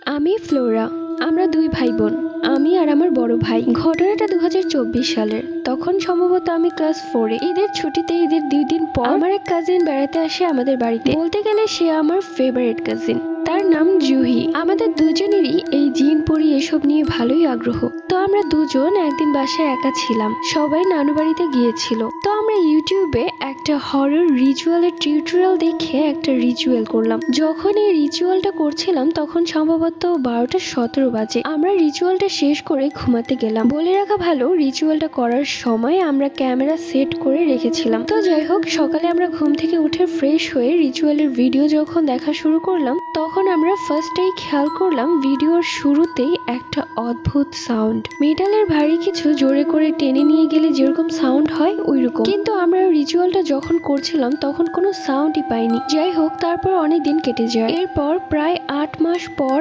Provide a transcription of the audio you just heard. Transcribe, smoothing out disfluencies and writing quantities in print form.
আমি ফ্লোরা। আমরা দুই ভাই বোন। আমি আর আমার বড় ভাই। ঘটনাটা 2024 সালের। তখন সম্ভবত আমি ক্লাস 4-এ। ঈদের ছুটিতে ঈদের 2 দিন পর আমার এক কাজিন বেড়াতে আসে আমাদের বাড়িতে। বলতে গেলে সে আমার ফেভারিট কাজিন। তার নাম জুহি। আমাদের দুজনেরই এই জিন পরি এসব নিয়ে ভালোই আগ্রহ। তো আমরা দুজন একদিন বাসায় একা ছিলাম। সবাই নানু বাড়িতে গিয়েছিল। তো আমরা ইউটিউবে একটা হরর রিচুয়ালের টিউটোরিয়াল দেখে একটা রিচুয়াল করলাম। যখন এই রিচুয়ালটা করছিলাম তখন সম্ভবত 12:17 বাজে। আমরা রিচুয়ালটা শেষ করে ঘুমাতে গেলাম। বলে রাখা ভালো, রিচুয়ালটা করার সময় আমরা ক্যামেরা সেট করে রেখেছিলাম। তো যাই হোক, সকালে আমরা ঘুম থেকে উঠে ফ্রেশ হয়ে রিচুয়ালের ভিডিও যখন দেখা শুরু করলাম তখন আমরা ফার্স্টেই খেয়াল করলাম ভিডিওর শুরুতেই একটা অদ্ভুত সাউন্ড। মেটালের ভারী কিছু জোরে করে টেনে নিয়ে গেলে যেরকম সাউন্ড হয় ওইরকম। কিন্তু আমরা রিচুয়ালটা যখন করছিলাম তখন কোনো সাউন্ডই পাইনি। যাই হোক, তারপর অনেক দিন কেটে যায়। এরপর প্রায় 8 মাস পর